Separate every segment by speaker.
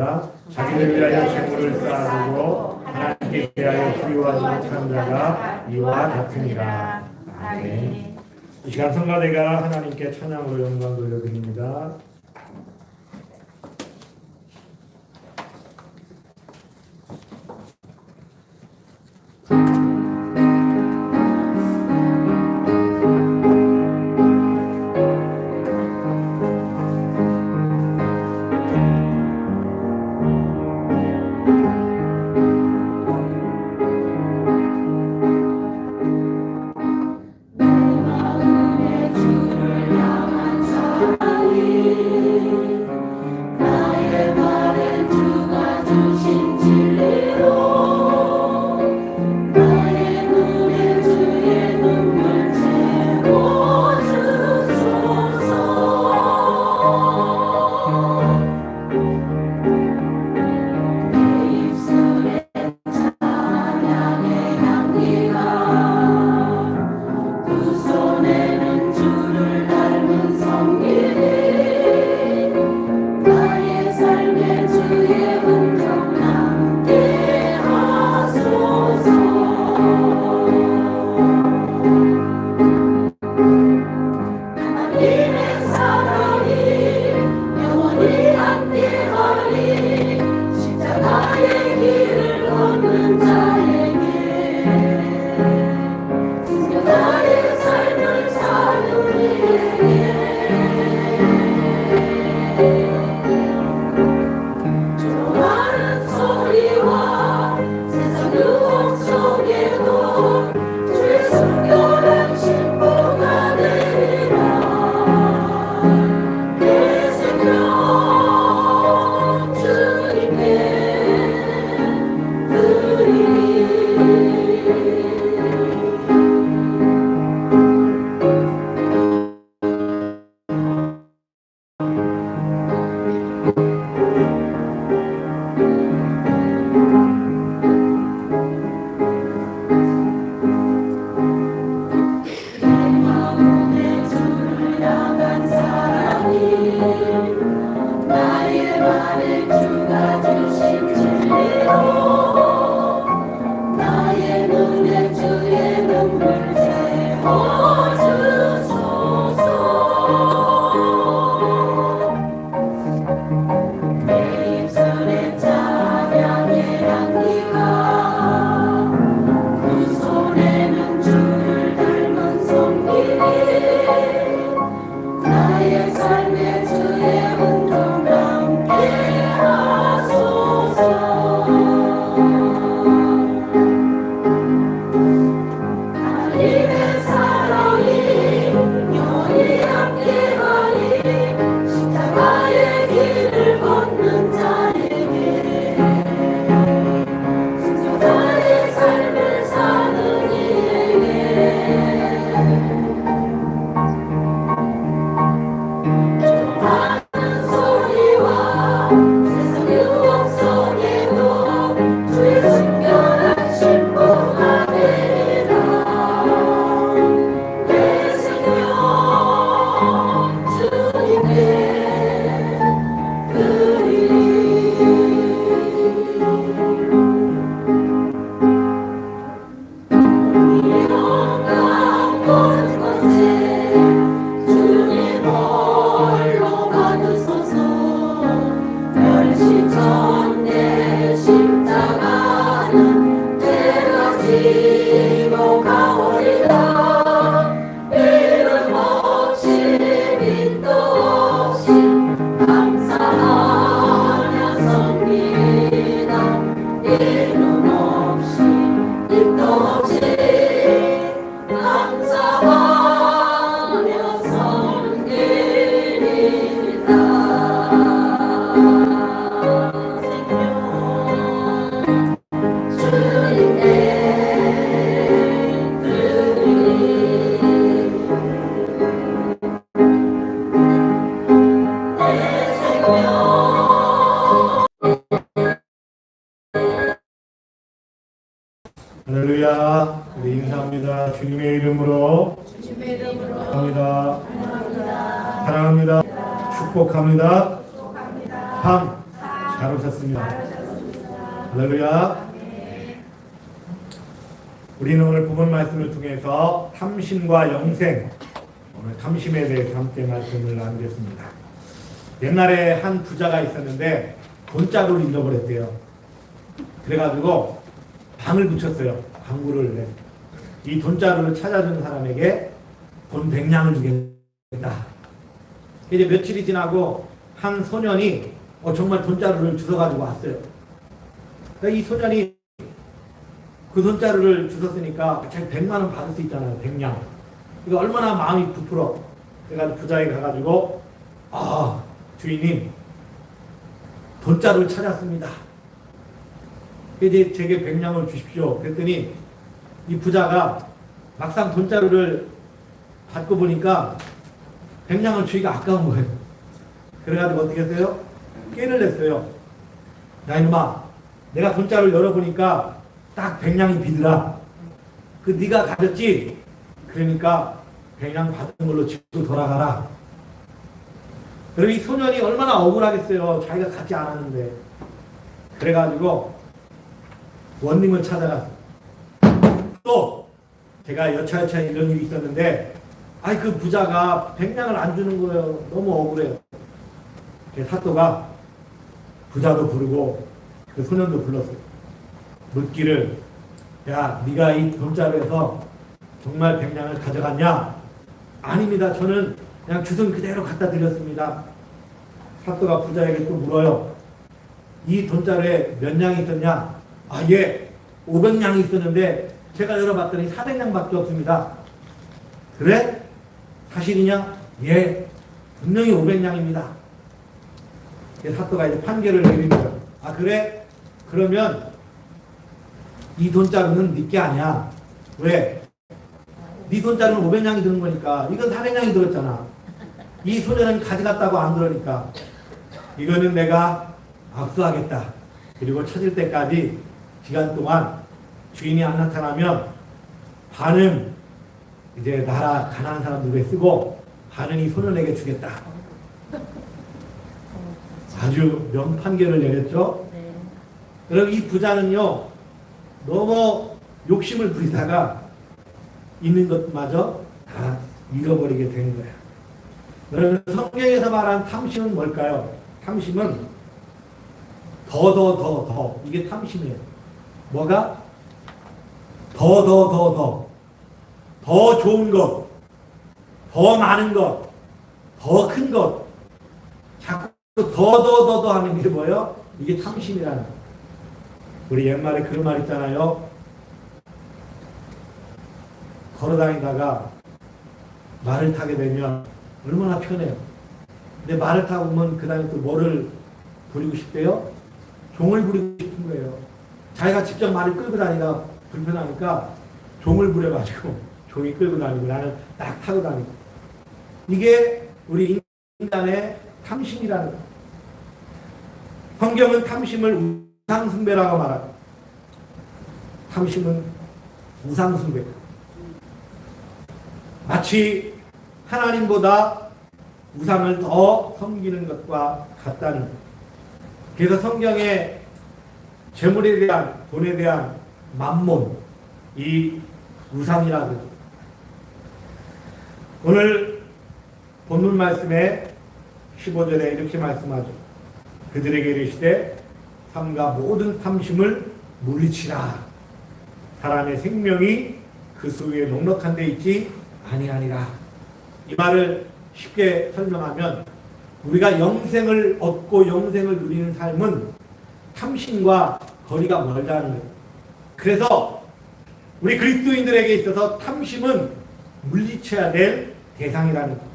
Speaker 1: 자기를 위하여 재물을 쌓아두고 하나님께 대하여 부유하지 못한 자가 이와 같으니라. 아멘. 이 시간 성가대가 하나님께 찬양으로 영광 돌려드립니다. 할렐루야. 우리 인사합니다. 주님의 이름으로 사랑합니다. 축복합니다. 잘 오셨습니다. 할렐루야. 우리는 오늘 본문 말씀을 통해서 탐심과 영생, 오늘 탐심에 대해서 함께 말씀을 나누겠습니다. 옛날에 한 부자가 있었는데 돈자루를 잃어버렸대요. 그래가지고 방을 붙였어요. 방구를 내. 이 돈자루를 찾아준 사람에게 돈 100냥을 주겠다. 이제 며칠이 지나고 한 소년이 정말 돈자루를 주워가지고 왔어요. 이 소년이 그 돈자루를 주웠으니까 자기 100만 원 받을 수 있잖아요. 100냥. 이거 얼마나 마음이 부풀어. 그래가지고 부자에 가가지고 주인님 돈자루를 찾았습니다. 이제 제게 100냥을 주십시오. 그랬더니 이 부자가 막상 돈자루를 받고 보니까 100냥을 주기가 아까운 거예요. 그래가지고 어떻게 했어요? 깨를 냈어요. 야 이놈아, 내가 돈자루를 열어보니까 딱 100냥이 비더라. 그 네가 가졌지? 그러니까 100냥 받은 걸로 집으로 돌아가라. 그리고 이 소년이 얼마나 억울하겠어요. 자기가 갖지 않았는데. 그래가지고 원님을 찾아갔어요. 또 제가 여차여차 이런 일이 있었는데 그 부자가 100냥을 안 주는 거예요. 너무 억울해요. 사또가 부자도 부르고 그 소년도 불렀어요. 묻기를, 야 네가 이 돈자루에서 정말 100냥을 가져갔냐? 아닙니다. 저는 그냥 주선 그대로 갖다 드렸습니다. 사또가 부자에게 또 물어요. 이 돈자루에 몇 냥이 있었냐? 예, 500냥이 있었는데 제가 열어봤더니 400냥밖에 없습니다. 그래? 사실이냐? 예, 분명히 500냥입니다. 사또가 이제 판결을 내립니다. 그래? 그러면 이 돈자루는 네 게 아니야. 왜? 네 돈자루는 500냥이 드는 거니까. 이건 400냥이 들었잖아. 이 소년은 가져갔다고 안 그러니까 이거는 내가 압수하겠다. 그리고 찾을 때까지 기간 동안 주인이 안 나타나면 반은 이제 나라 가난한 사람들에게 쓰고 반은 이 소년에게 주겠다. 아주 명판결을 내렸죠. 그럼 이 부자는요 너무 욕심을 부리다가 있는 것마저 다 잃어버리게 된 거야. 여러분, 성경에서 말한 탐심은 뭘까요? 탐심은 더 이게 탐심이에요. 뭐가? 더 좋은 것, 더 많은 것, 더 큰 것, 자꾸 더 하는 게 뭐예요? 이게 탐심이라는 거예요. 우리 옛말에 그런 말 있잖아요. 걸어다니다가 말을 타게 되면 얼마나 편해요. 근데 말을 타고 보면 그 다음에 또 뭐를 부리고 싶대요? 종을 부리고 싶은 거예요. 자기가 직접 말을 끌고 다니다 불편하니까 종을 부려가지고 종이 끌고 다니고 나는 딱 타고 다니고. 이게 우리 인간의 탐심이라는 거예요. 성경은 탐심을 우상숭배라고 말합니다. 탐심은 우상숭배. 마치 하나님보다 우상을 더 섬기는 것과 같다는 것. 그래서 성경에 재물에 대한, 돈에 대한 만몬, 이 우상이라고 그러죠. 오늘 본문 말씀에 15절에 이렇게 말씀하죠. 그들에게 이르시되 삼가 모든 탐심을 물리치라. 사람의 생명이 그 수위에 넉넉한 데 있지 아니하니라. 이 말을 쉽게 설명하면 우리가 영생을 얻고 영생을 누리는 삶은 탐심과 거리가 멀다는 거예요. 그래서 우리 그리스도인들에게 있어서 탐심은 물리쳐야 될 대상이라는 거예요.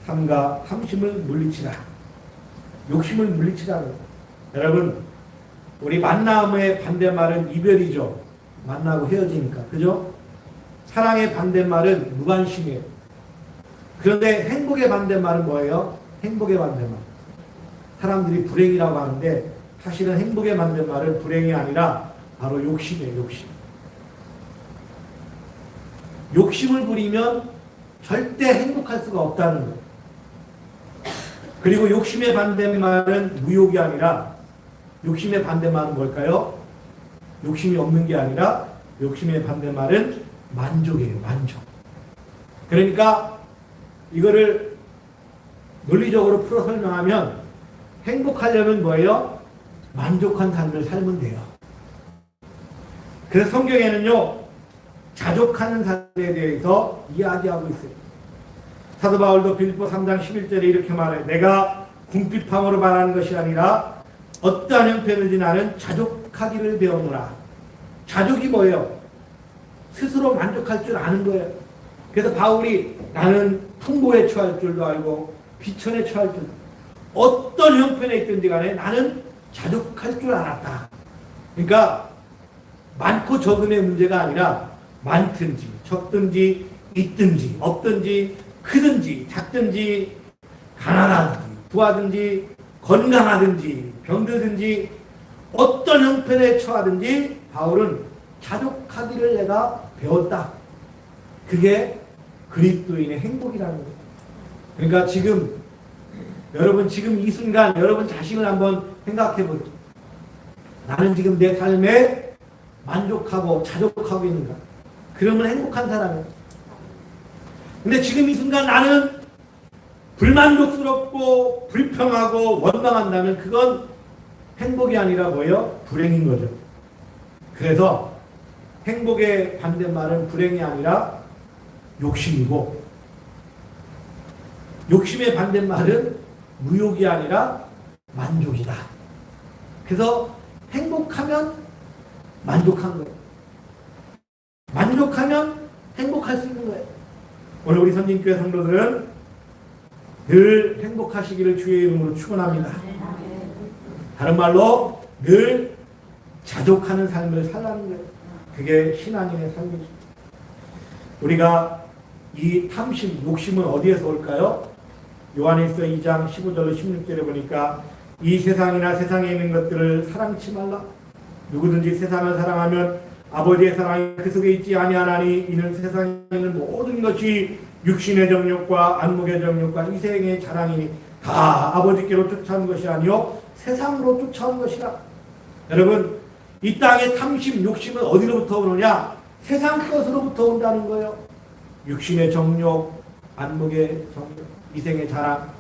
Speaker 1: 삼가 탐심을 물리치라. 욕심을 물리치라는 거예요. 여러분, 우리 만남의 반대말은 이별이죠. 만나고 헤어지니까. 그죠? 사랑의 반대말은 무관심이에요. 그런데 행복의 반대말은 뭐예요? 행복의 반대말. 사람들이 불행이라고 하는데 사실은 행복의 반대말은 불행이 아니라 바로 욕심이에요. 욕심. 욕심을 부리면 절대 행복할 수가 없다는 거예요. 그리고 욕심의 반대말은 무욕이 아니라 욕심의 반대말은 뭘까요? 욕심이 없는 게 아니라 욕심의 반대말은 만족이에요. 만족. 그러니까 이거를 논리적으로 풀어 설명하면 행복하려면 뭐예요? 만족한 삶을 살면 돼요. 그래서 성경에는요, 자족하는 삶에 대해서 이야기하고 있어요. 사도 바울도 빌립보 3장 11절에 이렇게 말해요. 내가 궁핍함으로 말하는 것이 아니라 어떠한 형편이든지 나는 자족하기를 배우노라. 자족이 뭐예요? 스스로 만족할 줄 아는 거예요. 그래서 바울이 나는 풍부에 처할 줄도 알고 비천에 처할 줄, 어떤 형편에 있든지 간에 나는 자족할 줄 알았다. 그러니까 많고 적음의 문제가 아니라 많든지 적든지 있든지 없든지 크든지 작든지 가난하든지 부하든지 건강하든지 병들든지 어떤 형편에 처하든지 바울은 자족하기를 내가 배웠다. 그게 그리스도인의 행복이라는 거예요. 그러니까 지금 여러분 지금 이 순간 여러분 자신을 한번 생각해 보세요. 나는 지금 내 삶에 만족하고 자족하고 있는가? 그러면 행복한 사람이에요. 근데 지금 이 순간 나는 불만족스럽고 불평하고 원망한다면 그건 행복이 아니라 뭐예요? 불행인 거죠. 그래서 행복의 반대말은 불행이 아니라 욕심이고, 욕심의 반대말은 무욕이 아니라 만족이다. 그래서 행복하면 만족한 거예요. 만족하면 행복할 수 있는 거예요. 오늘 우리 선진교회 성도들은 늘 행복하시기를 주의 이름으로 축원합니다. 다른 말로 늘 자족하는 삶을 살라는 거예요. 그게 신앙인의 삶이죠. 우리가 이 탐심, 욕심은 어디에서 올까요? 요한일서 2장 15절로 16절에 보니까 이 세상이나 세상에 있는 것들을 사랑치 말라. 누구든지 세상을 사랑하면 아버지의 사랑이 그 속에 있지 아니하나니 이는 세상에 있는 모든 것이 육신의 정욕과 안목의 정욕과 이생의 자랑이니 다 아버지께로 쫓아온 것이 아니요 세상으로 쫓아온 것이라. 여러분, 이 땅의 탐심, 욕심은 어디로부터 오느냐? 세상 것으로부터 온다는 거예요. 육신의 정욕, 안목의 정욕, 이생의 자랑.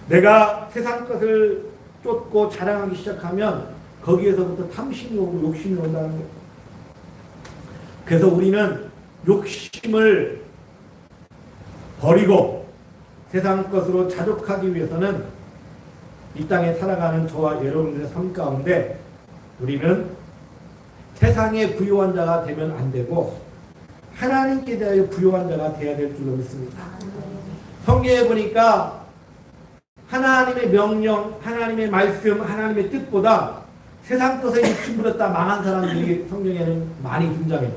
Speaker 1: 내가 세상 것을 쫓고 자랑하기 시작하면 거기에서부터 탐심이 오고 욕심이 온다는 거예요. 그래서 우리는 욕심을 버리고 세상 것으로 자족하기 위해서는 이 땅에 살아가는 저와 여러분들의 삶 가운데 우리는 세상에 부유한 자가 되면 안 되고 하나님께 대하여 부유한 자가 되어야 될 줄로 믿습니다. 성경에 보니까 하나님의 명령, 하나님의 말씀, 하나님의 뜻보다 세상 것에 욕심 부렸다 망한 사람들이 성경에는 많이 등장해요.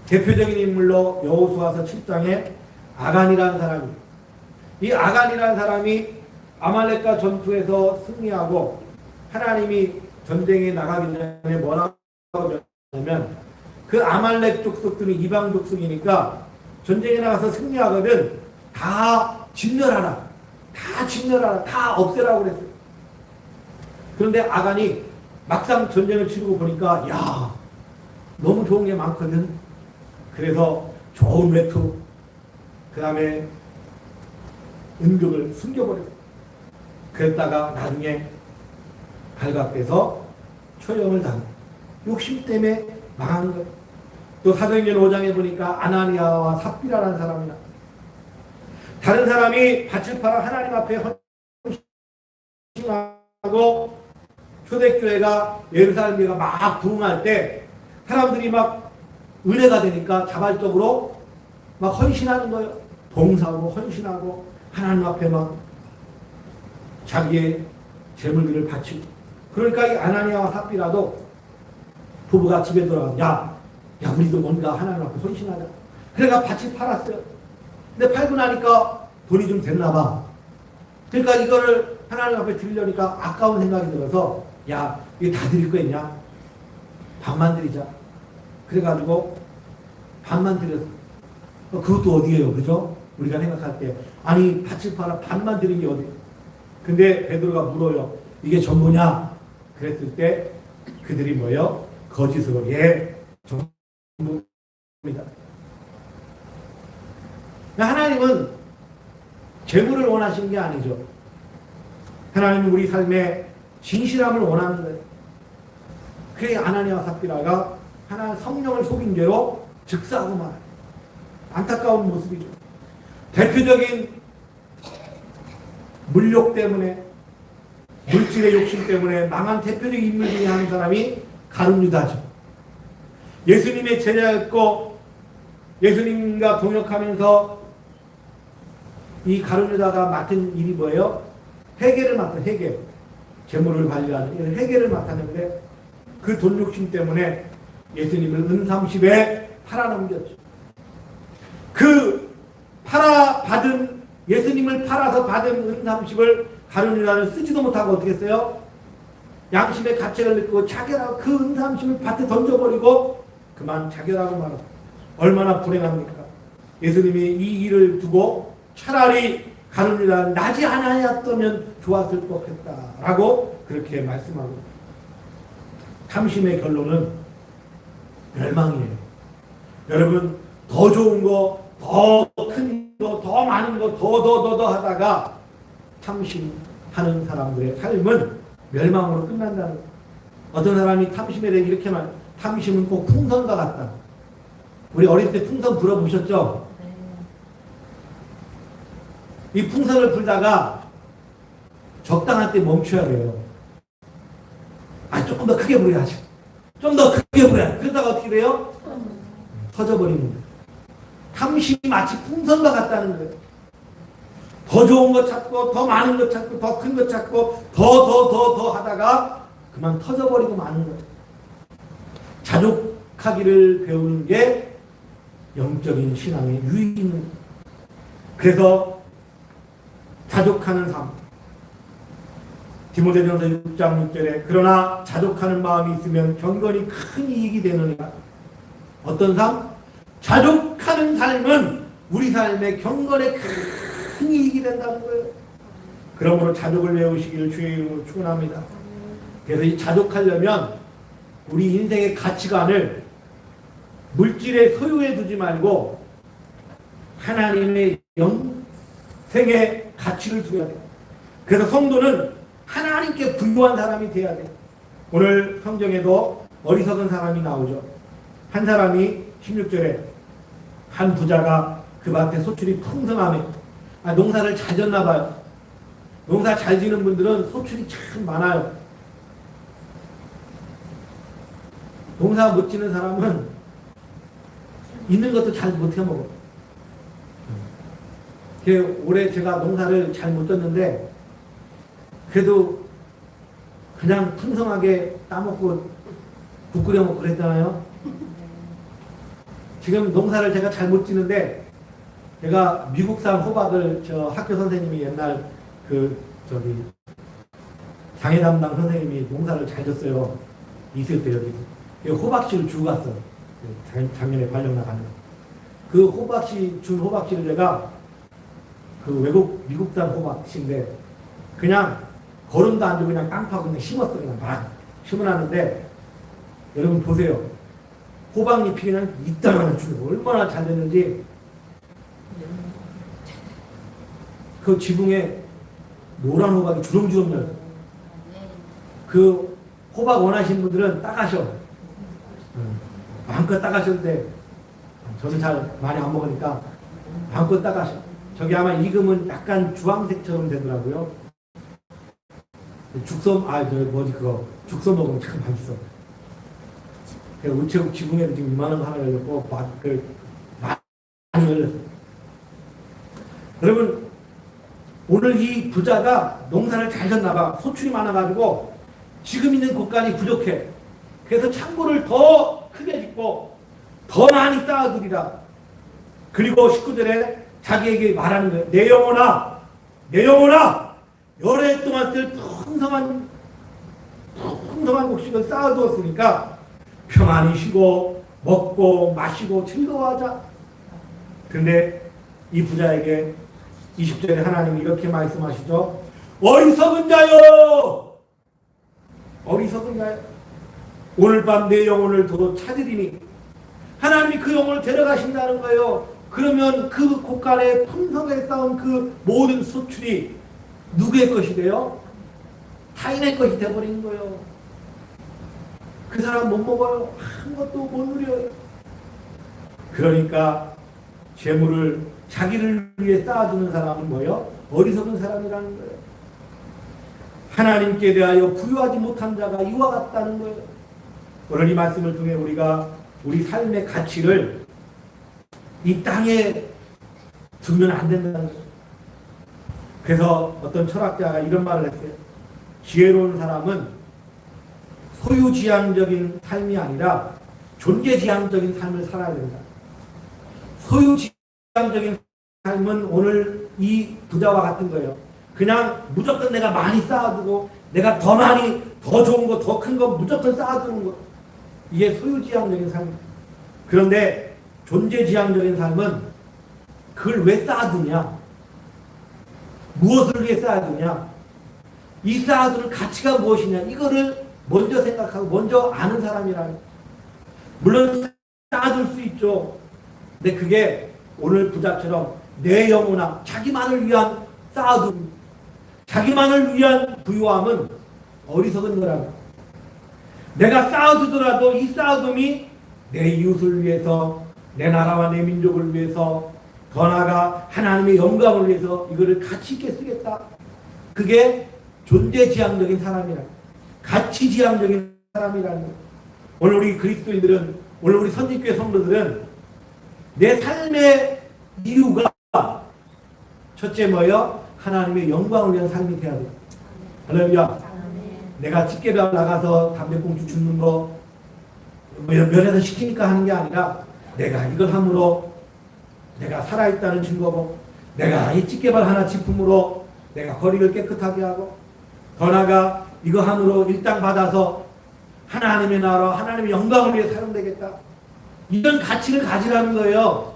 Speaker 1: 대표적인 인물로 여호수아서 7장에 아간이라는 사람이, 이 아간이라는 사람이 아말렉과 전투에서 승리하고 하나님이 전쟁에 나가기 전에 뭐라고 하냐면 그 아말렉 족속들은 이방 족속이니까 전쟁에 나가서 승리하거든 다 진멸하라, 다 진멸하라, 다 없애라고 그랬어요. 그런데 아간이 막상 전쟁을 치르고 보니까 야, 너무 좋은 게 많거든. 그래서 좋은 외투, 그 다음에 은금을 숨겨버렸어요. 그랬다가 나중에 발각돼서 처형을 당해. 욕심 때문에 망한 거예요. 또 사도행전 5장에 보니까 아나니아와 삽비라라는 사람이나 다른 사람이 밭을 팔아 하나님 앞에 헌신하고 초대교회가 예루살렘교회가 막 부흥할 때 사람들이 막 은혜가 되니까 자발적으로 막 헌신하는 거예요. 봉사하고 헌신하고 하나님 앞에 막 자기의 재물들을 바치고. 그러니까 이 아나니아와 삽비라도 부부가 집에 들어가서 야 우리도 뭔가 하나님 앞에 헌신하자. 그래가 밭을 팔았어요. 근데 팔고 나니까 돈이 좀 됐나 봐. 그러니까 이거를 하나님 앞에 드리려니까 아까운 생각이 들어서 야 이거 다 드릴 거 있냐? 반만 드리자. 그래가지고 반만 드렸어. 그것도 어디예요, 그죠? 우리가 생각할 때 아니 밭을 팔아 반만 드린 게 어디? 근데 베드로가 물어요. 이게 전부냐? 그랬을 때 그들이 뭐요? 거짓으로 전부입니다. 하나님은 재물을 원하시는 게 아니죠. 하나님은 우리 삶에 진실함을 원하는 거예요. 그래 아나니아와 삽비라가 하나님 성령을 속인 죄로 즉사하고 말아요. 안타까운 모습이죠. 대표적인 물욕 때문에, 물질의 욕심 때문에 망한 대표적인 인물 중에 한 사람이 가룟 유다죠. 예수님의 제자였고 예수님과 동역하면서 이 가룟 유다가 맡은 일이 뭐예요? 회계를 맡은 회계. 재물을 관리하는 회계를 맡았는데 그 돈 욕심 때문에 예수님을 은30에 팔아넘겼죠. 그 예수님을 팔아서 받은 은30을 가룟 유다는 쓰지도 못하고 어떻게 했어요? 양심의 가책을 느끼고 자결하고 그 은30을 밭에 던져버리고 그만 자결하고 말았다. 얼마나 불행합니까? 예수님이 이 일을 두고 차라리 가룟 유다는 나지 않았다면 좋았을 법했다라고 그렇게 말씀하고, 탐심의 결론은 멸망이에요. 여러분, 더 좋은 거, 더 큰 거, 더 많은 거, 더 하다가 탐심하는 사람들의 삶은 멸망으로 끝난다는 거예요. 어떤 사람이 탐심에 대해 이렇게 말, 탐심은 꼭 풍선과 같다. 우리 어릴 때 풍선 불어보셨죠? 이 풍선을 불다가 적당한 때 멈춰야 돼요. 조금 더 크게 불어야지. 좀 더 크게 불어야. 그러다가 어떻게 돼요? 터져버리는 거예요. 탐심이 마치 풍선과 같다는 거예요. 더 좋은 것 찾고, 더 많은 것 찾고, 더 큰 것 찾고, 더 하다가 그만 터져버리고 마는 거예요. 자족하기를 배우는 게 영적인 신앙의 유익인. 그래서 자족하는 삶. 디모데전서 6장 6절에 그러나 자족하는 마음이 있으면 경건이 큰 이익이 되느니라. 어떤 삶? 자족하는 삶은 우리 삶의 경건에 큰 이익이 된다는 거예요. 그러므로 자족을 배우시기를 주의 이름으로 축원합니다. 그래서 이 자족하려면 우리 인생의 가치관을 물질의 소유에 두지 말고 하나님의 영생의 가치를 두어야 돼요. 그래서 성도는 하나님께 분노한 사람이 돼야 돼요. 오늘 성경에도 어리석은 사람이 나오죠. 한 사람이 16절에 한 부자가 그 밭에 소출이 풍성하며 농사를 잘 졌나 봐요. 농사 잘 지는 분들은 소출이 참 많아요. 농사 못 지는 사람은 있는 것도 잘 못 해먹어요. 올해 제가 농사를 잘 못 졌는데 그래도 그냥 풍성하게 따먹고 국 끓여 먹고 그랬잖아요. 지금 농사를 제가 잘 못 지는데 제가 미국산 호박을 저 학교 선생님이 옛날 장애 담당 선생님이 농사를 잘 졌어요. 있을 때 여기 호박씨를 주고 갔어요. 작년에 발령 나가는 그 호박씨 준 호박씨를 제가 그 외국 미국산 호박씨인데 그냥 거름도 안 주고 그냥 깡파고 그냥 심었어요. 그냥 막 심어놨는데 여러분 보세요. 호박잎이 그냥 이따만한 줄고 얼마나 잘 됐는지. 그 지붕에 노란 호박이 주렁주렁 져요. 그 호박 원하시는 분들은 따가셔. 마음껏 따가셔도 돼. 저는 잘 많이 안 먹으니까 마음껏 따가셔. 저기 아마 익으면 약간 주황색처럼 되더라고요. 죽소 먹으면 참 맛있어. 우체국 지붕에도 지금 이만한 거 하나 열렸고 많이 열렸어요. 여러분, 오늘 이 부자가 농사를 잘 졌나봐. 소출이 많아가지고 지금 있는 곳간이 부족해. 그래서 창고를 더 크게 짓고 더 많이 쌓아두리라. 그리고 19절에 자기에게 말하는 거예요. 내 영혼아 여러 해 동안 쓸 풍성한 곡식을 쌓아두었으니까 평안히 쉬고 먹고 마시고 즐거워하자. 그런데 이 부자에게 20절에 하나님이 이렇게 말씀하시죠. 어리석은 자여 어리석은가요? 오늘 밤 내 영혼을 도로 찾으리니 하나님이 그 영혼을 데려가신다는 거예요. 그러면 그 곳간에 풍성하게 쌓은 그 모든 소출이 누구의 것이 돼요? 타인의 것이 돼버린 거예요. 그 사람 못 먹어요. 아무것도 못 누려요. 그러니까 재물을 자기를 위해 쌓아두는 사람은 뭐예요? 어리석은 사람이라는 거예요. 하나님께 대하여 부유하지 못한 자가 이와 같다는 거예요. 오늘 이 말씀을 통해 우리가 우리 삶의 가치를 이 땅에 두면 안 된다는 거예요. 그래서 어떤 철학자가 이런 말을 했어요. 지혜로운 사람은 소유지향적인 삶이 아니라 존재지향적인 삶을 살아야 된다. 소유지향적인 삶은 오늘 이 부자와 같은 거예요. 그냥 무조건 내가 많이 쌓아두고 내가 더 많이 더 좋은 거 더 큰 거 무조건 쌓아두는 거. 이게 소유지향적인 삶. 그런데 존재지향적인 삶은 그걸 왜 쌓아두냐? 무엇을 위해 쌓아두냐? 이 쌓아두는 가치가 무엇이냐? 이거를 먼저 생각하고 먼저 아는 사람이라는. 물론 쌓아둘 수 있죠. 근데 그게 오늘 부자처럼 내 영혼아 자기만을 위한 쌓아둠, 자기만을 위한 부유함은 어리석은 거라고. 내가 쌓아두더라도 이 쌓아둠이 내 이웃을 위해서, 내 나라와 내 민족을 위해서, 더 나아가 하나님의 영광을 위해서 이거를 가치 있게 쓰겠다. 그게 존재지향적인 사람이라, 가치지향적인 사람이라는 거예요. 오늘 우리 그리스도인들은, 오늘 우리 선지교회 성도들은 내 삶의 이유가 첫째 뭐예요? 하나님의 영광을 위한 삶이 돼야 돼요. 할렐루야. 내가 집게밥 나가서 담배꽁초 줍는 거 면에서 시키니까 하는 게 아니라 내가 이걸 함으로 내가 살아있다는 증거고, 내가 이 집게발 하나 짚음으로 내가 거리를 깨끗하게 하고, 더 나아가 이거 함으로 일당 받아서 하나님의 나라, 하나님의 영광을 위해 사용되겠다. 이런 가치를 가지라는 거예요.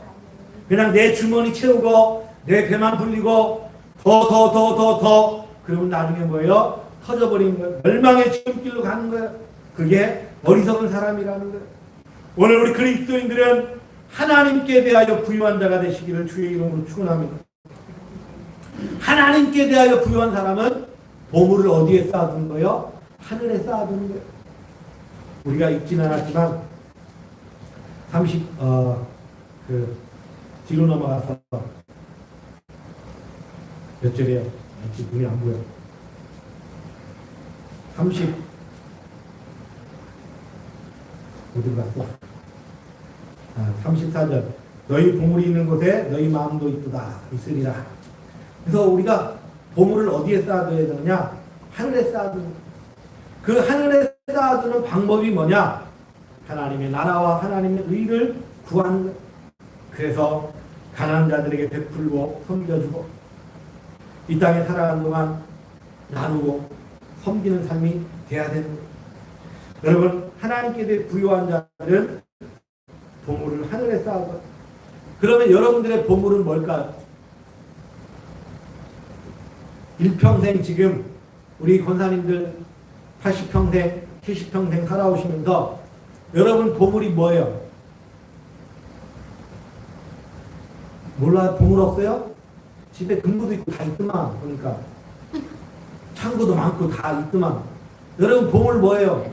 Speaker 1: 그냥 내 주머니 채우고 내 배만 불리고 더 그러면 나중에 뭐예요? 터져버리는 거예요. 멸망의 지름길로 가는 거예요. 그게 어리석은 사람이라는 거예요. 오늘 우리 그리스도인들은 하나님께 대하여 부유한 자가 되시기를 주의 이름으로 축원합니다. 하나님께 대하여 부유한 사람은 보물을 어디에 쌓아두는 거예요? 하늘에 쌓아두는 거예요. 우리가 읽지는 않았지만 뒤로 넘어가서 몇 절이에요? 눈이 안 보여. 어디 갔어? 34절. 너희 보물이 있는 곳에 너희 마음도 있으리라. 그래서 우리가 보물을 어디에 쌓아둬야 되느냐? 하늘에 쌓아두는. 그 하늘에 쌓아두는 방법이 뭐냐? 하나님의 나라와 하나님의 의를 구하는 것. 그래서 가난한 자들에게 베풀고 섬겨주고, 이 땅에 살아가는 동안 나누고 섬기는 삶이 돼야 되는 거예요. 여러분, 하나님께 대해 부유한 자들은 보물을 하늘에 쌓아둬. 그러면 여러분들의 보물은 뭘까요? 일평생 지금 우리 권사님들 80평생, 70평생 살아오시면서 여러분 보물이 뭐예요? 몰라요? 보물 없어요? 집에 금고도 있고 다 있더만. 보니까 창고도 많고 다 있더만. 여러분 보물 뭐예요?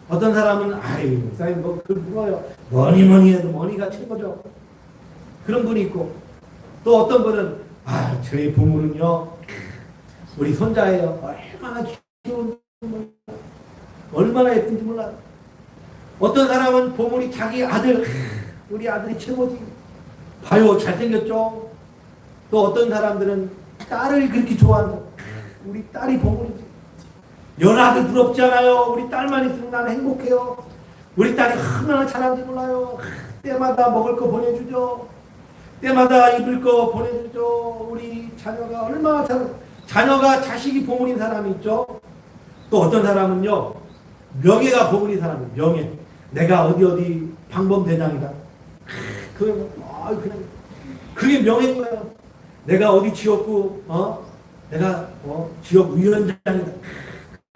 Speaker 1: 어떤 사람은 아이 목사님 그거요. 뭐니 해도 머니가 최고죠. 그런 분이 있고, 또 어떤 분은 저희 보물은요 우리 손자예요. 얼마나 귀여운, 얼마나 예쁜지 몰라. 어떤 사람은 보물이 자기 아들, 우리 아들이 최고지. 봐요, 잘생겼죠. 또 어떤 사람들은 딸을 그렇게 좋아한다. 우리 딸이 보물이지. 연아들 부럽지 않아요? 우리 딸만 있으면 나는 행복해요. 우리 딸이 얼마나 잘하는지 몰라요. 때마다 먹을 거 보내주죠. 때마다 입을 거 보내주죠. 우리 자녀가 얼마나 자녀가 자식이 보물인 사람이 있죠. 또 어떤 사람은요, 명예가 보물인 사람이에요. 명예. 내가 어디 방범대장이다. 그냥 그게 명예인 거예요. 내가 어디 지역구 내가 지역 위원장이다.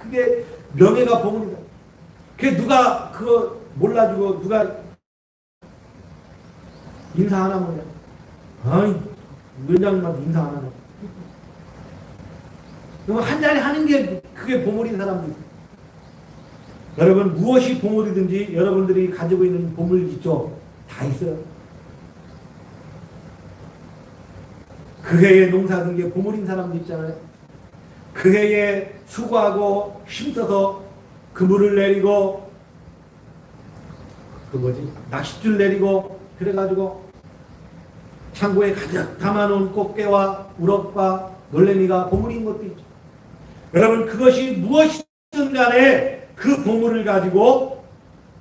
Speaker 2: 그게 명예가 보물이다. 그게 누가 그거 몰라주고 누가 인사 안 하면 아이 위원장님한테 인사 안 하나. 그럼 한 자리 하는 게 그게 보물인 사람도 있어요. 여러분 무엇이 보물이든지 여러분들이 가지고 있는 보물 있죠? 다 있어요. 그 해에 농사 든 게 보물인 사람도 있잖아요. 그 해에 수고하고 힘써서 그물을 내리고 낚싯줄 내리고 그래가지고 창고에 가득 담아놓은 꽃게와 우럭과 놀래미가 보물인 것도 있죠. 여러분 그것이 무엇이든 간에 그 보물을 가지고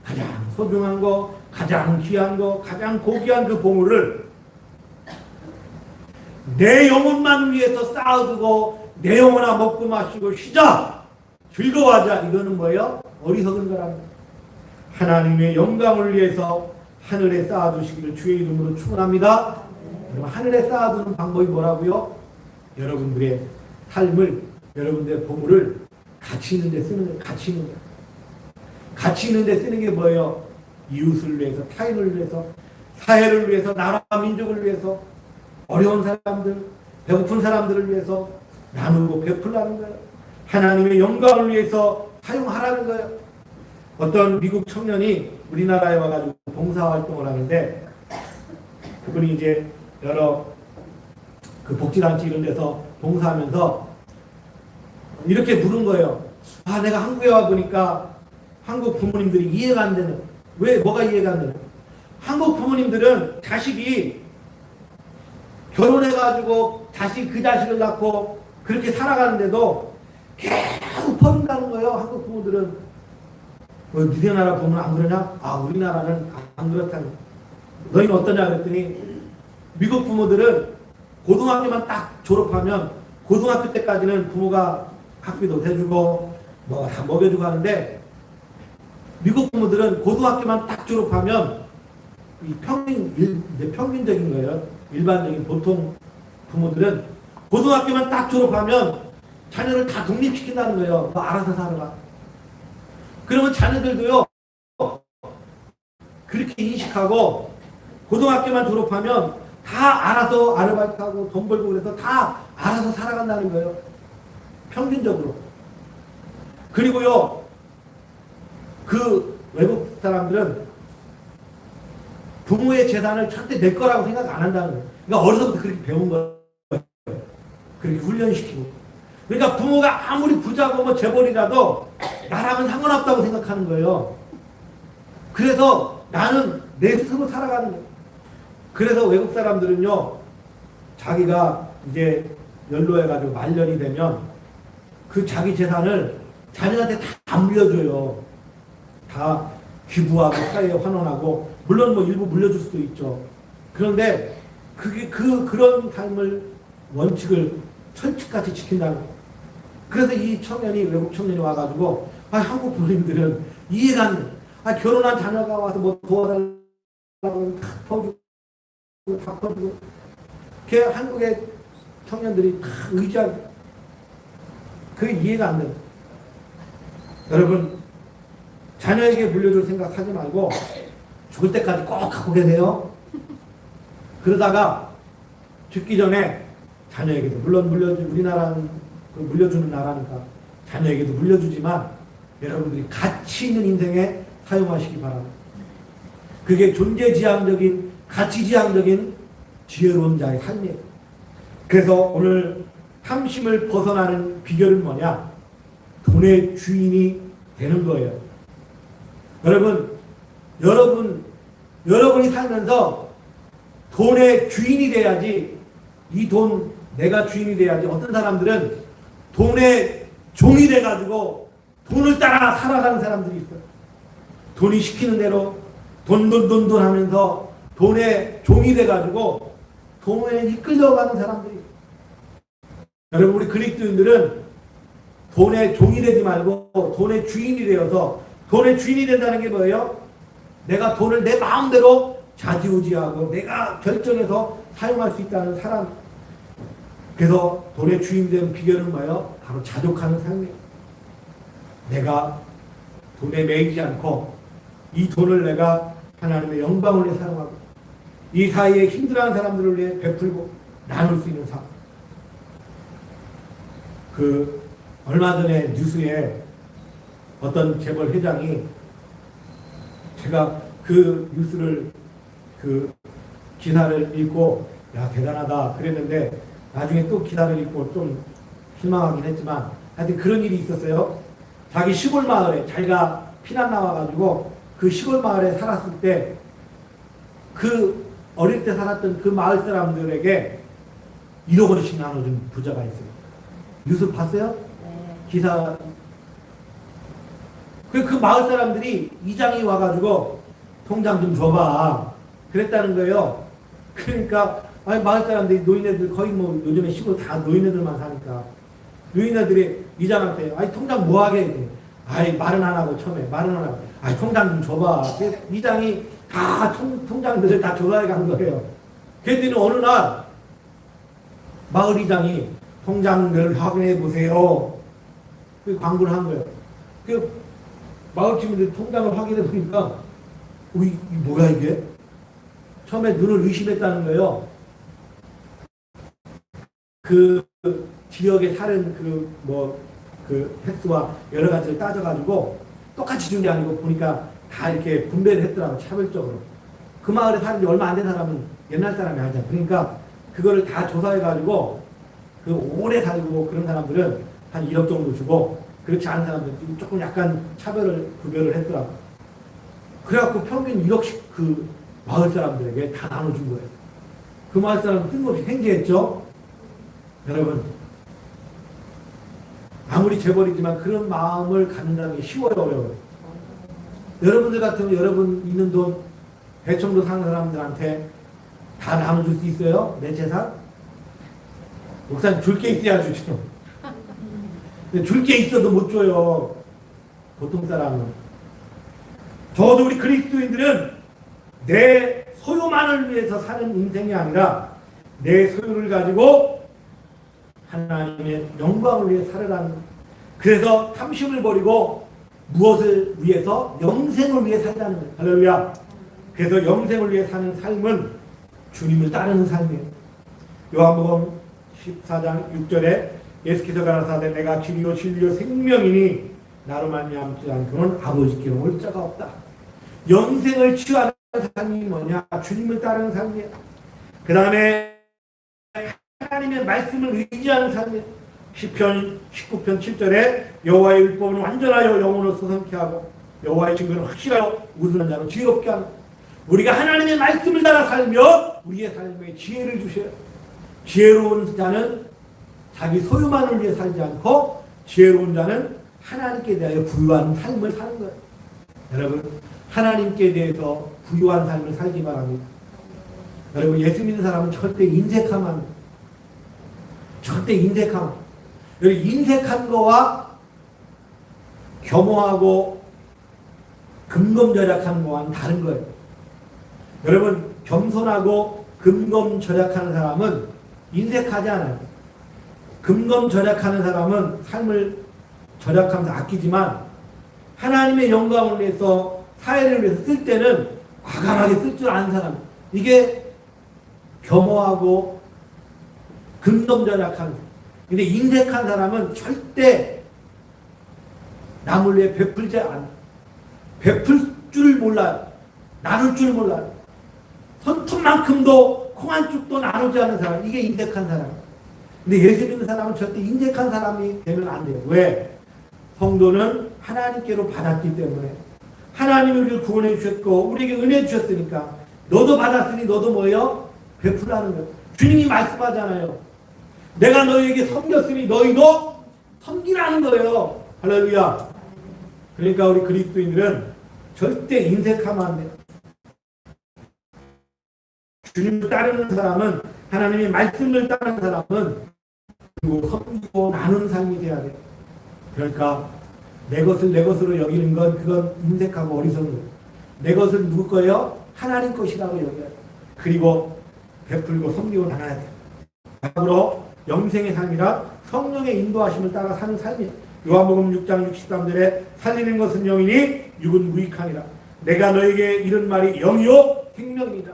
Speaker 2: 가장 소중한 거, 가장 귀한 거, 가장 고귀한 그 보물을 내 영혼만 위해서 쌓아두고 내 영혼아 먹고 마시고 쉬자 즐거워하자 이거는 뭐예요? 어리석은 거라는 거예요. 하나님의 영광을 위해서 하늘에 쌓아두시기를 주의 이름으로 축원합니다. 그럼 하늘에 쌓아두는 방법이 뭐라고요? 여러분들의 삶을 여러분들의 보물을 가치 있는 데 쓰는 거예요. 가치 있는 데. 가치 있는 데 쓰는 게 뭐예요? 이웃을 위해서, 타인을 위해서, 사회를 위해서, 나라 민족을 위해서, 어려운 사람들, 배고픈 사람들을 위해서 나누고 베풀라는 거예요. 하나님의 영광을 위해서 사용하라는 거예요. 어떤 미국 청년이 우리나라에 와가지고 봉사활동을 하는데 그분이 이제 여러 그 복지단체 이런 데서 봉사하면서 이렇게 물은 거예요. 아, 내가 한국에 와보니까 한국 부모님들이 이해가 안 되는. 왜? 뭐가 이해가 안 되는? 한국 부모님들은 자식이 결혼해가지고 그 자식을 낳고 그렇게 살아가는데도 계속 버린다는 거예요. 한국 부모들은. 니네 나라 보면 안 그러냐? 아, 우리나라는 안 그렇다는 거예요. 너희는 어떠냐? 그랬더니 미국 부모들은 고등학교만 딱 졸업하면 고등학교 때까지는 부모가 학비도 대주고 뭐 다 먹여주고 하는데 미국 부모들은 고등학교만 딱 졸업하면 이 평균적인 거예요. 일반적인 보통 부모들은 고등학교만 딱 졸업하면 자녀를 다 독립시킨다는 거예요. 너 알아서 살아라. 그러면 자녀들도요 그렇게 인식하고 고등학교만 졸업하면 다 알아서 아르바이트하고 돈 벌고 그래서 다 알아서 살아간다는 거예요. 평균적으로. 그리고요 그 외국 사람들은 부모의 재산을 절대 내 거라고 생각 안 한다는 거예요. 그러니까 어려서부터 그렇게 배운 거예요. 그렇게 훈련시키고. 그러니까 부모가 아무리 부자고 뭐 재벌이라도 나랑은 상관없다고 생각하는 거예요. 그래서 나는 내 스스로 살아가는 거예요. 그래서 외국 사람들은요 자기가 이제 연로해가지고 말년이 되면 그 자기 재산을 자녀한테 다 안 물려줘요. 다 기부하고 사회에 환원하고 물론 뭐 일부 물려줄 수도 있죠. 그런데 그게 그런 삶을 원칙을 철칙같이 지킨다는 거예요. 그래서 이 청년이 외국 청년이 와가지고 아 한국 부모님들은 이해가 안 돼. 아 결혼한 자녀가 와서 뭐 도와달라고 다 퍼주고 걔 한국의 청년들이 다 의지하고 그게 이해가 안 돼. 여러분 자녀에게 물려줄 생각하지 말고 죽을 때까지 꼭 갖고 계세요. 그러다가 죽기 전에 자녀에게도 물론 우리나라는 물려주는 나라니까 자녀에게도 물려주지만 여러분들이 가치 있는 인생에 사용하시기 바랍니다. 그게 존재지향적인 가치지향적인 지혜로운 자의 삶이에요. 그래서 오늘 탐심을 벗어나는 비결은 뭐냐? 돈의 주인이 되는 거예요. 여러분이 살면서 돈의 주인이 돼야지 이 돈 내가 주인이 돼야지. 어떤 사람들은 돈의 종이 돼가지고 돈을 따라 살아가는 사람들이 있어요. 돈이 시키는 대로 돈 하면서 돈의 종이 돼가지고 돈에 이끌려가는 사람들이 있어요. 여러분 우리 그리스도인들은 돈의 종이 되지 말고 돈의 주인이 되어서 돈의 주인이 된다는 게 뭐예요? 내가 돈을 내 마음대로 좌지우지하고 내가 결정해서 사용할 수 있다는 사람. 그래서 돈의 주인 된 비결은 뭐예요? 바로 자족하는 삶이에요. 내가 돈에 매이지 않고 이 돈을 내가 하나님의 영광을 위해 사용하고 이 사이에 힘들어하는 사람들을 위해 베풀고 나눌 수 있는 삶. 얼마 전에 뉴스에 어떤 재벌 회장이 제가 그 뉴스를 기사를 읽고 야 대단하다 그랬는데 나중에 또 기사를 읽고 좀 실망하긴 했지만 하여튼 그런 일이 있었어요. 자기 시골 마을에 자기가 피난 나와가지고 그 시골 마을에 살았을 때 어릴 때 살았던 그 마을 사람들에게 1억 원씩 나눠준 부자가 있어요. 뉴스 봤어요?
Speaker 3: 네.
Speaker 2: 기사. 그 마을 사람들이 이장이 와가지고 통장 좀 줘봐 그랬다는 거예요. 그러니까 마을 사람들이 노인네들 거의 뭐 요즘에 시골 다 노인네들만 사니까 노인네들이 이장한테 통장 뭐 하게 해. 말은 안 하고 처음에 말은 안 하고 통장 좀 줘봐. 이장이 다 통장들을 다 조사해 간 거예요. 그랬더니 어느 날 마을 이장이 통장들을 확인해 보세요. 그 광고를 한 거예요. 그 마을 주민들 통장을 확인해 보니까 이 뭐야 이게? 처음에 눈을 의심했다는 거예요. 그 지역에 사는 횟수와 여러 가지를 따져가지고 똑같이 준 게 아니고 보니까 다 이렇게 분배를 했더라고 차별적으로. 그 마을에 사는 지 얼마 안 된 사람은 옛날 사람이 아니잖아. 그러니까 그거를 다 조사해가지고 오래 살고 그런 사람들은 한 1억 정도 주고 그렇지 않은 사람들 조금 약간 구별을 했더라고. 그래갖고 평균 1억씩 그 마을 사람들에게 다 나눠준 거예요. 그 마을 사람은 뜬금없이 행제했죠. 여러분 아무리 재벌이지만 그런 마음을 갖는다는 게 쉬워요, 어려워요? 여러분들 같으면 여러분 있는 돈 대청도 사는 사람들한테 다 나눠줄 수 있어요? 내 재산? 목사님 줄 게 있어야 주죠. 줄 게 있어도 못 줘요. 보통 사람은. 적어도 우리 그리스도인들은 내 소유만을 위해서 사는 인생이 아니라 내 소유를 가지고 하나님의 영광을 위해 살아가는. 그래서 탐심을 버리고 무엇을 위해서? 영생을 위해 살자는 거예요. 할렐루야. 그래서 영생을 위해 사는 삶은 주님을 따르는 삶이에요. 요한복음 14장 6절에 예수께서 가라사대 내가 길이요 진리요 생명이니 나로 말미암지 않고는 아버지께 올 자가 없다. 영생을 취하는 삶이 뭐냐? 주님을 따르는 삶이에요. 그 다음에 하나님의 말씀을 의지하는 삶이에요. 시편 19편 7절에 여호와의 율법은 완전하여 영혼을 소성케 하고 여호와의 증거는 확실하여 웃는 자로 지혜롭게 하는. 우리가 하나님의 말씀을 따라 살며 우리의 삶에 지혜를 주셔요. 지혜로운 자는 자기 소유만을 위해 살지 않고 지혜로운 자는 하나님께 대하여 부유한 삶을 사는 거예요. 여러분 하나님께 대해서 부유한 삶을 살기 바랍니다. 여러분 예수 믿는 사람은 절대 인색하면 안 돼요. 절대 인색하면. 여기 인색한 거와 겸허하고 금검절약하는 거와는 다른 거예요. 여러분 겸손하고 금검절약하는 사람은 인색하지 않아요. 금검절약하는 사람은 삶을 절약하면서 아끼지만 하나님의 영광을 위해서 사회를 위해서 쓸 때는 과감하게 쓸 줄 아는 사람. 이게 겸허하고 금검절약하는 사람. 근데 인색한 사람은 절대 남을 위해 베풀지 않아. 베풀 줄 몰라요. 나눌 줄 몰라요. 손톱만큼도 콩 한 쪽도 나누지 않는 사람. 이게 인색한 사람. 근데 예수 믿는 사람은 절대 인색한 사람이 되면 안 돼요. 왜? 성도는 하나님께로 받았기 때문에. 하나님이 우리를 구원해 주셨고 우리에게 은혜 주셨으니까 너도 받았으니 너도 뭐예요? 베풀라는 거예요. 주님이 말씀하잖아요. 내가 너희에게 섬겼으니 너희도 섬기라는 거예요. 할렐루야. 그러니까 우리 그리스도인들은 절대 인색하면 안 돼요. 주님을 따르는 사람은 하나님의 말씀을 따르는 사람은 그리고 섬기고 나누는 삶이 돼야 돼요. 그러니까 내 것을 내 것으로 여기는 건 그건 인색하고 어리석은 거예요. 내 것을 누구 거예요? 하나님 것이라고 여겨야 돼요. 그리고 베풀고 섬기고 나눠야 돼요. 앞으로 영생의 삶이라 성령의 인도하심을 따라 사는 삶이에요. 요한복음 6장 63절에 살리는 것은 영이니 육은 무익하니라. 내가 너에게 이런 말이 영이요 생명이다.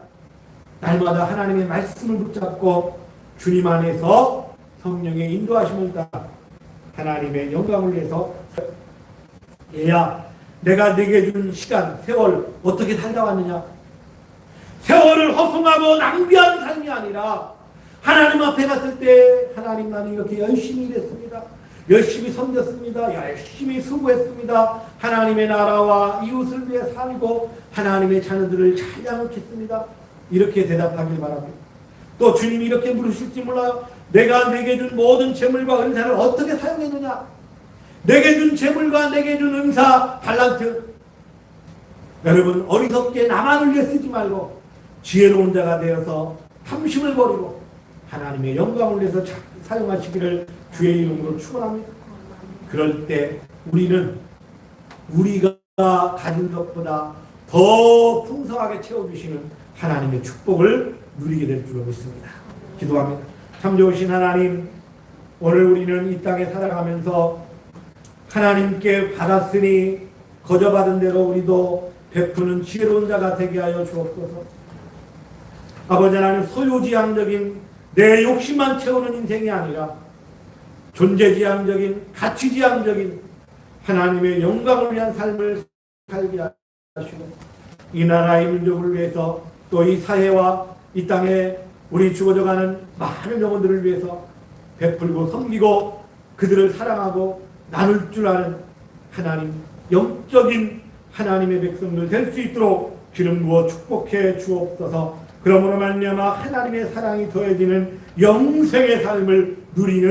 Speaker 2: 날마다 하나님의 말씀을 붙잡고 주님 안에서 성령의 인도하심을 따라 하나님의 영광을 위해서 얘야, 내가 네게 준 시간, 세월 어떻게 살다 왔느냐? 세월을 허송하고 낭비한 삶이 아니라 하나님 앞에 갔을 때 하나님, 나는 이렇게 열심히 일했습니다. 열심히 섬겼습니다. 열심히 수고했습니다. 하나님의 나라와 이웃을 위해 살고 하나님의 자녀들을 잘 양육했습니다. 이렇게 대답하길 바랍니다. 또 주님이 이렇게 물으실지 몰라요. 내가 내게 준 모든 재물과 은사를 어떻게 사용했느냐? 내게 준 재물과 내게 준 은사, 달란트. 여러분, 어리석게 나만을 위해 쓰지 말고 지혜로운 자가 되어서 탐심을 버리고 하나님의 영광을 위해서 사용하시기를 주의 이름으로 축원합니다. 그럴 때 우리는 우리가 가진 것보다 더 풍성하게 채워주시는 하나님의 축복을 누리게 될 줄로 믿습니다. 기도합니다. 참 좋으신 하나님, 오늘 우리는 이 땅에 살아가면서 하나님께 받았으니 거저받은 대로 우리도 베푸는 지혜로운 자가 되게 하여 주옵소서. 아버지 하나님, 소유지향적인 내 욕심만 채우는 인생이 아니라 존재지향적인, 가치지향적인 하나님의 영광을 위한 삶을 살게 하시고 이 나라의 민족을 위해서 또 이 사회와 이 땅에 우리 죽어져가는 많은 영혼들을 위해서 베풀고 섬기고 그들을 사랑하고 나눌 줄 아는 하나님, 영적인 하나님의 백성들 될 수 있도록 기름 부어 축복해 주옵소서. 그러므로 말미암아 하나님의 사랑이 더해지는 영생의 삶을 누리는